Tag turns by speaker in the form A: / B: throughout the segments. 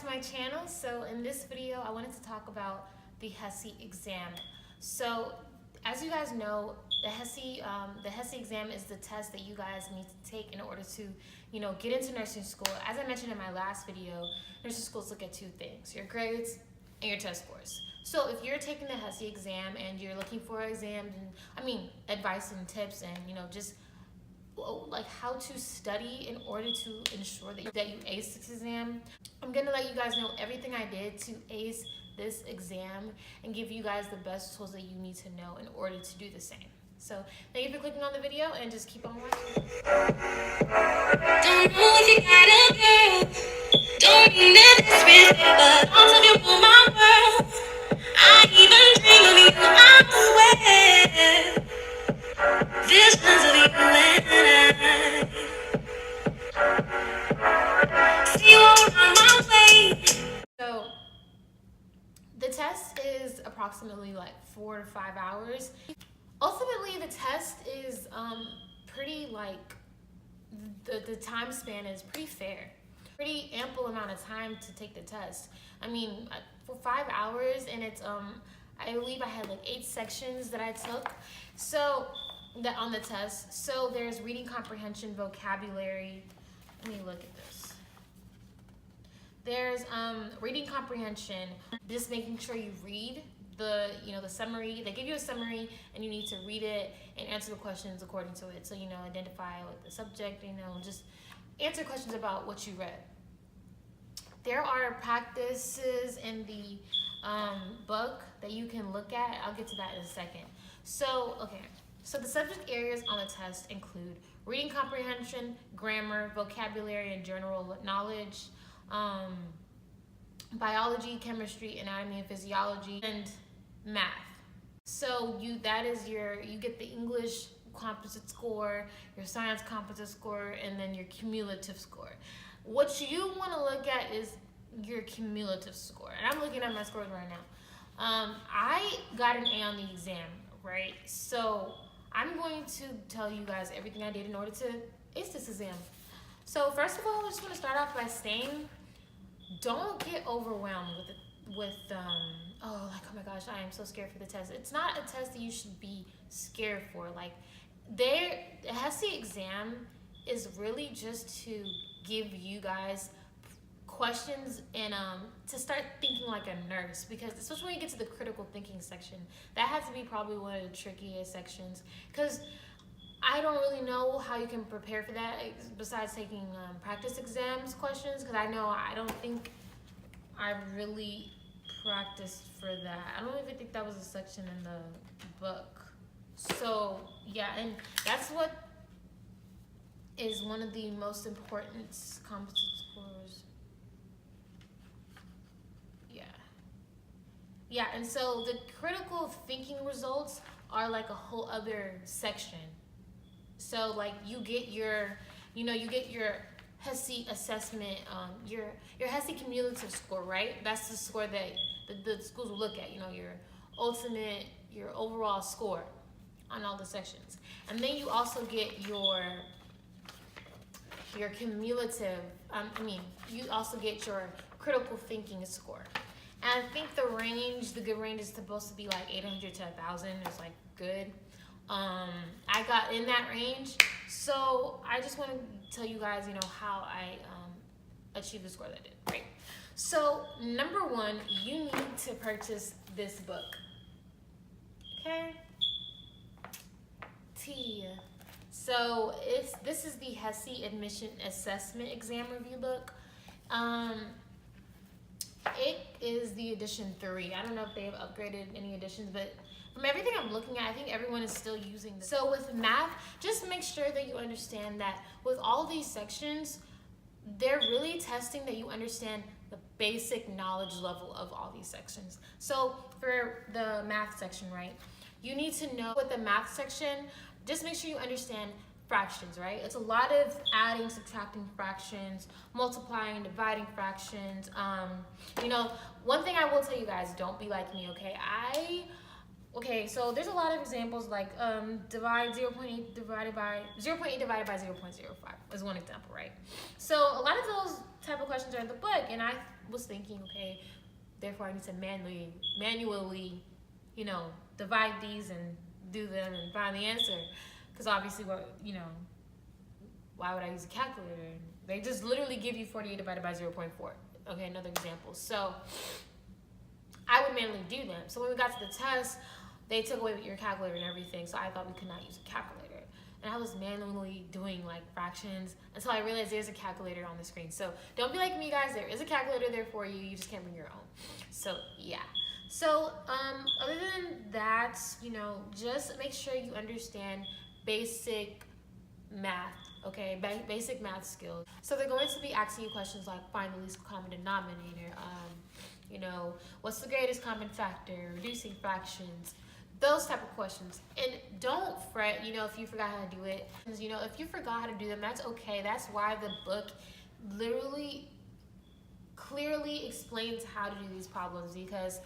A: to my channel. So in this video, I wanted to talk about the HESI exam. So as you guys know, the HESI exam is the test that you guys need to take in order to, get into nursing school. As I mentioned in my last video, nursing schools look at two things: your grades and your test scores. So if you're taking the HESI exam and you're looking for exams and advice and tips and just like how to study in order to ensure that you ace this exam, I'm gonna let you guys know everything I did to ace this exam and give you guys the best tools that you need to know in order to do the same. So thank you for clicking on the video and just keep on watching. Don't know if you got a girl, don't mean that disrespect, but all of you rule my world. I even dream of you, I swear. Visions of you and I see you all around my way. So the test is approximately like 4 to 5 hours. Ultimately, the test is pretty like the time span is pretty fair. Pretty ample amount of time to take the test. For 5 hours, and it's I believe I had like 8 sections that I took. So that on the test. So there's reading comprehension, vocabulary. Let me look at this. There's reading comprehension, just making sure you read the summary. They give you a summary and you need to read it and answer the questions according to it. So identify like the subject, just answer questions about what you read. There are practices in the book that you can look at. I'll get to that in a second. So the subject areas on the test include reading comprehension, grammar, vocabulary and general knowledge, biology, chemistry, anatomy and physiology, and math. So you get the English composite score, your science composite score, and then your cumulative score. What you want to look at is your cumulative score. And I'm looking at my scores right now. I got an A on the exam, right? So I'm going to tell you guys everything I did in order to ace this exam. So first of all, I just want to start off by saying, don't get overwhelmed with oh my gosh, I am so scared for the test. It's not a test that you should be scared for. Like, the HESI exam is really just to give you guys questions and to start thinking like a nurse, because especially when you get to the critical thinking section, that has to be probably one of the trickiest sections, because I don't really know how you can prepare for that besides taking practice exams questions, because I don't think I really practiced for that. I don't even think that was a section in the book. So yeah, and that's what is one of the most important composite scores. Yeah, and so the critical thinking results are like a whole other section. So like you get your HESI assessment, your HESI cumulative score, right? That's the score that the schools will look at, your overall score on all the sections. And then you also get your cumulative, you also get your critical thinking score. And I think the good range is supposed to be like 800 to 1,000. It's like good. I got in that range. So I just want to tell you guys, how I achieved the score that I did, right? So number one, you need to purchase this book. Okay? So this is the HESI Admission Assessment Exam Review book. It is the edition 3. I don't know if they have upgraded any editions, but from everything I'm looking at, I think everyone is still using this. So with math, just make sure that you understand that with all these sections, they're really testing that you understand the basic knowledge level of all these sections. So for the math section, right, you need to know with the math section, just make sure you understand fractions, right? It's a lot of adding, subtracting fractions, multiplying, dividing fractions. One thing I will tell you guys, don't be like me, okay? Okay, so there's a lot of examples like divide 0.8 divided by 0.8 divided by 0.05 is one example, right? So a lot of those type of questions are in the book, and I was thinking, okay, therefore I need to manually, divide these and do them and find the answer, because obviously, why would I use a calculator? They just literally give you 48 divided by 0.4. Okay, another example. So I would manually do them. So when we got to the test, they took away your calculator and everything, so I thought we could not use a calculator. And I was manually doing like fractions until I realized there's a calculator on the screen. So don't be like me, guys. There is a calculator there for you. You just can't bring your own. So yeah. So other than that, just make sure you understand basic math, okay? Basic math skills. So they're going to be asking you questions like find the least common denominator, what's the greatest common factor, reducing fractions, those type of questions. And don't fret, if you forgot how to do it. If you forgot how to do them, that's okay. That's why the book literally clearly explains how to do these problems, because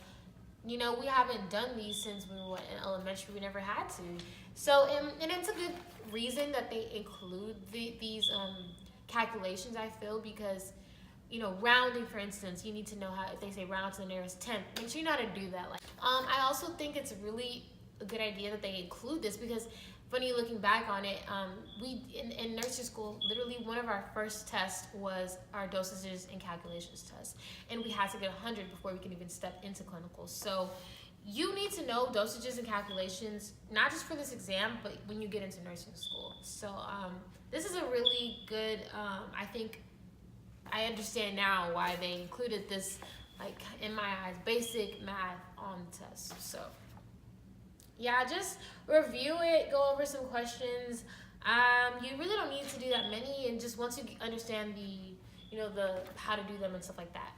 A: we haven't done these since we were in elementary. We never had to. So, and it's a good reason that they include these calculations, I feel, because rounding, for instance, you need to know how, if they say round to the nearest tenth, make sure you know how to do that. I also think it's really a good idea that they include this, because funny looking back on it, we in nursery school, literally one of our first tests was our dosages and calculations test, and we had to get 100 before we can even step into clinicals. So you need to know dosages and calculations, not just for this exam, but when you get into nursing school. So this is a really good, I think, I understand now why they included this, in my eyes, basic math on the test. So yeah, just review it, go over some questions. You really don't need to do that many, and just once you understand the how to do them and stuff like that,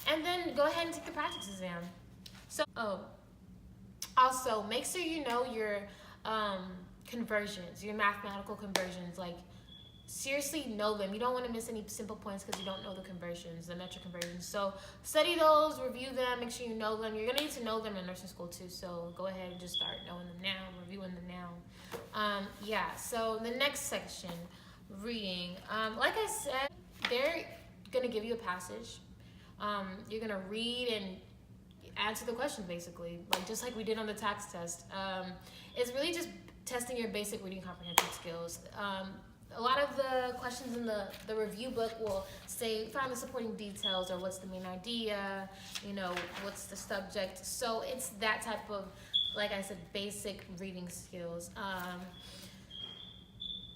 A: and then go ahead and take the practice exam. So also make sure you know your conversions, your mathematical conversions. Seriously know them. You don't want to miss any simple points because you don't know the conversions, the metric conversions. So study those, review them, make sure you know them. You're going to need to know them in nursing school too, so go ahead and just start knowing them now, reviewing them now. So the next section, reading. Like I said, they're going to give you a passage. You're going to read and answer the question, basically, just like we did on the tax test. It's really just testing your basic reading comprehension skills. A lot of the questions in the review book will say, find the supporting details, or what's the main idea, what's the subject. So it's that type of, like I said, basic reading skills.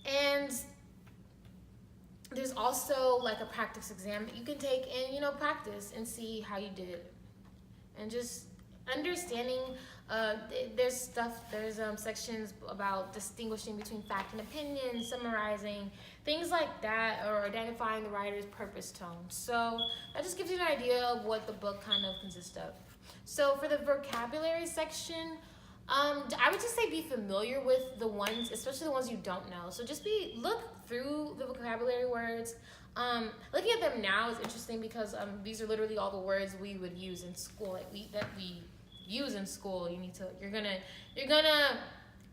A: And there's also a practice exam that you can take and, practice and see how you did. And just understanding, there's sections about distinguishing between fact and opinion, summarizing, things like that, or identifying the writer's purpose tone. So that just gives you an idea of what the book kind of consists of. So for the vocabulary section, I would just say be familiar with the ones, especially the ones you don't know. So just look through the vocabulary words. Looking at them now is interesting because these are literally all the words we would use in school, that we use in school. You're gonna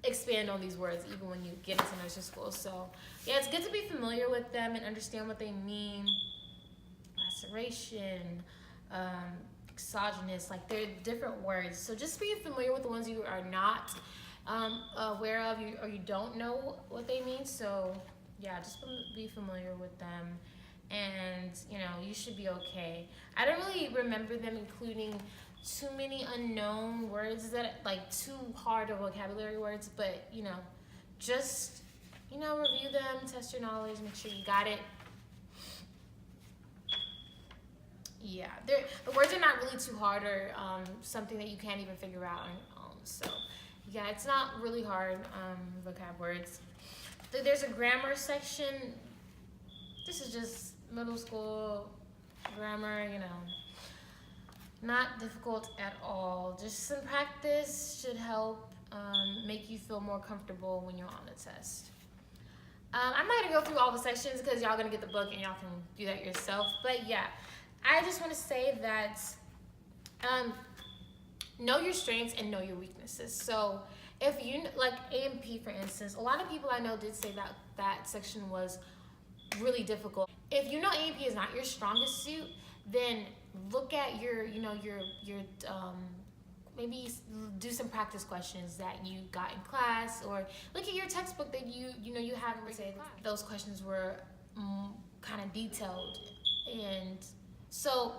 A: expand on these words even when you get into nursing school. So yeah, it's good to be familiar with them and understand what they mean. Laceration, exogenous, they're different words. So just be familiar with the ones you are not aware of, or you don't know what they mean. So yeah, just be familiar with them, and you should be okay. I don't really remember them including too many unknown words that too hard of vocabulary words, but just review them, test your knowledge, make sure you got it. Yeah, the words are not really too hard, or something that you can't even figure out on your own. So yeah, it's not really hard vocab words. There's a grammar section. This is just middle school grammar, not difficult at all. Just some practice should help make you feel more comfortable when you're on the test. I'm not gonna go through all the sections because y'all gonna get the book and y'all can do that yourself. But yeah, I just want to say that know your strengths and know your weaknesses. So if you, like A&P for instance, a lot of people I know did say that that section was really difficult. If you know A&P is not your strongest suit, then look at your, you know, your maybe do some practice questions that you got in class, or look at your textbook that you know you haven't received. Those questions were kind of detailed, and so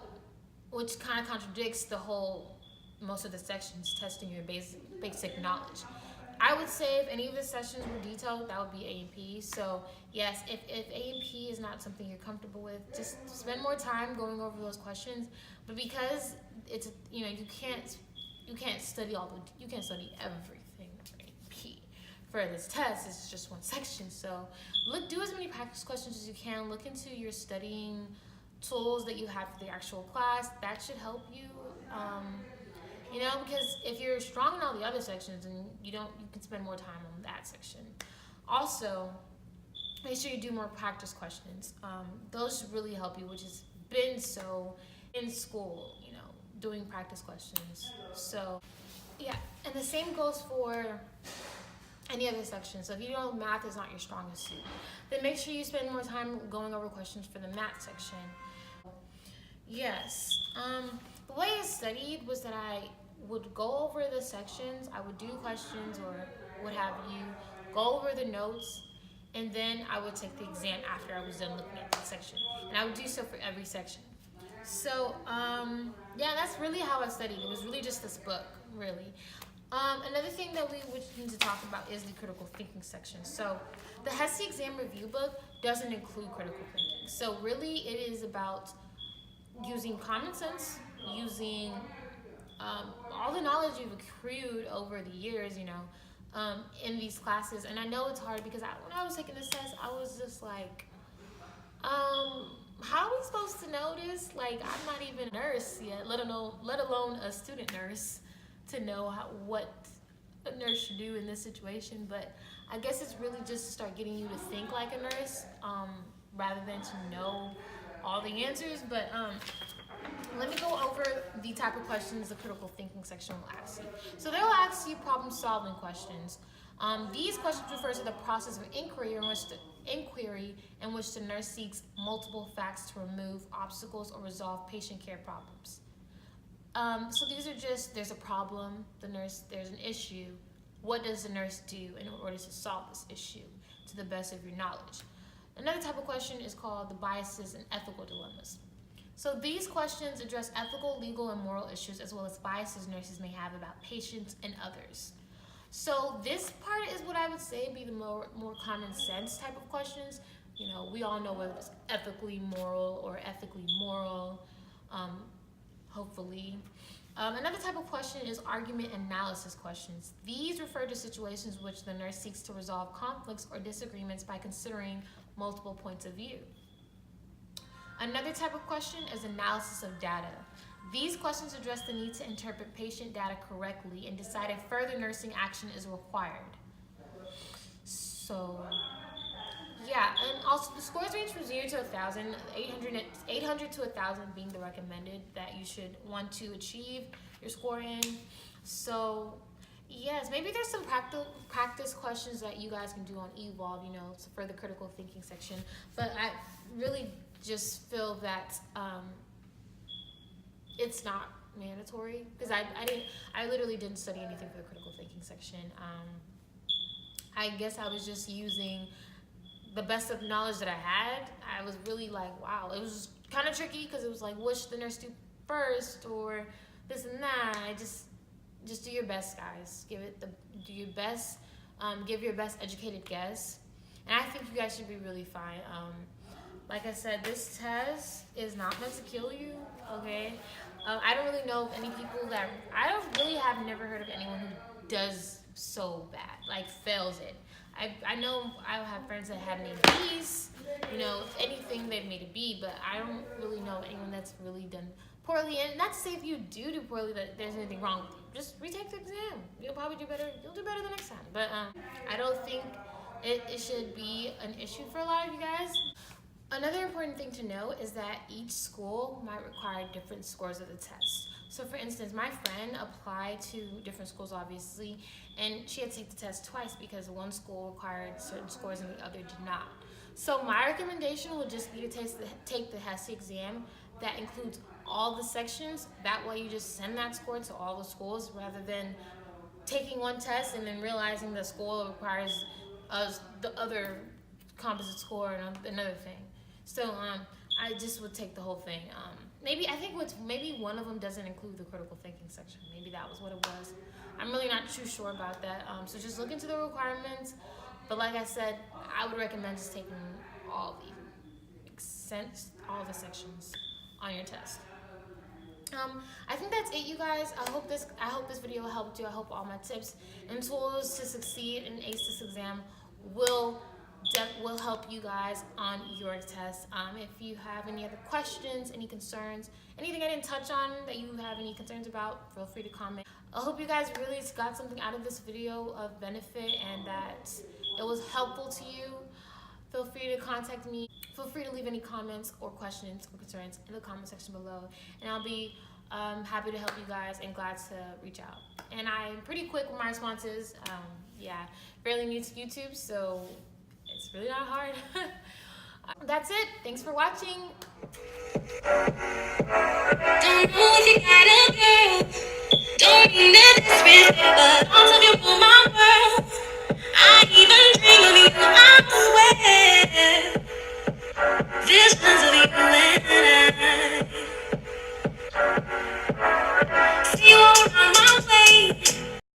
A: which kind of contradicts the whole most of the sections testing your basic knowledge. I would say if any of the sessions were detailed, that would be A&P. So yes, if A&P is not something you're comfortable with, just spend more time going over those questions. But because it's, you know, you can't study you can't study everything for A&P. For this test, it's just one section. So do as many practice questions as you can. Look into your studying tools that you have for the actual class. That should help you. You know, because if you're strong in all the other sections, and you can spend more time on that section. Also, make sure you do more practice questions. Those should really help you, which has been so in school, you know, doing practice questions. So, yeah, and the same goes for any other section. So if you know math is not your strongest suit, then make sure you spend more time going over questions for the math section. Yes, the way I studied was that I would go over the sections, I would do questions or what have you, go over the notes, and then I would take the exam after I was done looking at that section. And I would do so for every section. So, yeah, that's really how I studied. It was really just this book, really. Another thing that we would need to talk about is the critical thinking section. So the HESI exam review book doesn't include critical thinking. So really it is about using common sense, using all the knowledge you've accrued over the years, you know, in these classes. And I know it's hard because when I was taking this test, I was just like, how are we supposed to know this? Like, I'm not even a nurse yet, let alone a student nurse, to know what a nurse should do in this situation. But I guess it's really just to start getting you to think like a nurse, rather than to know all the answers. But let me go over the type of questions the critical thinking section will ask you. So they will ask you problem-solving questions. These questions refer to the process of inquiry in which the nurse seeks multiple facts to remove obstacles or resolve patient care problems. So these are just, there's a problem, there's an issue. What does the nurse do in order to solve this issue to the best of your knowledge? Another type of question is called the biases and ethical dilemmas. So these questions address ethical, legal, and moral issues, as well as biases nurses may have about patients and others. So this part is what I would say be the more common sense type of questions. You know, we all know whether it's ethically moral or ethically moral, hopefully. Another type of question is argument analysis questions. These refer to situations in which the nurse seeks to resolve conflicts or disagreements by considering multiple points of view. Another type of question is analysis of data. These questions address the need to interpret patient data correctly and decide if further nursing action is required. So, yeah, and also the scores range from 0 to 1,000, 800 to 1,000 being the recommended that you should want to achieve your score in. So, yes, maybe there's some practice questions that you guys can do on Evolve, you know, for the critical thinking section. But I really just feel that it's not mandatory, because I literally didn't study anything for the critical thinking section. I guess I was just using the best of knowledge that I had. I was really like, wow, it was kind of tricky because it was like, what should the nurse do first, or this and that. I just do your best, guys. Do your best. Give your best educated guess, and I think you guys should be really fine. Like I said, this test is not meant to kill you, okay? I don't really know of any people that, have never heard of anyone who does so bad, like fails it. I know I have friends that have made B's, you know, if anything they've made a B, but I don't really know anyone that's really done poorly. And not to say if you do poorly that there's anything wrong with you. Just retake the exam. You'll probably do better. You'll do better the next time. But I don't think it should be an issue for a lot of you guys. Another important thing to note is that each school might require different scores of the test. So for instance, my friend applied to different schools obviously, and she had to take the test twice because one school required certain scores and the other did not. So my recommendation would just be to take the HESI exam that includes all the sections. That way you just send that score to all the schools rather than taking one test and then realizing the school requires the other composite score and another thing. So I just would take the whole thing. Maybe one of them doesn't include the critical thinking section. Maybe that was what it was. I'm really not too sure about that. So just look into the requirements. But like I said, I would recommend just taking all the sections on your test. I think that's it, you guys. I hope this video helped you. I hope all my tips and tools to succeed and ace this exam will help you guys on your test. If you have any other questions, any concerns, anything I didn't touch on that you have any concerns about, feel free to comment. I hope you guys really got something out of this video of benefit and that it was helpful to you. Feel free to contact me. Feel free to leave any comments or questions or concerns in the comment section below, and I'll be happy to help you guys and glad to reach out. And I'm pretty quick with my responses. Fairly new to YouTube, so it's really not hard. That's it. Thanks for watching. Don't know if you got a girl. Don't mean that it's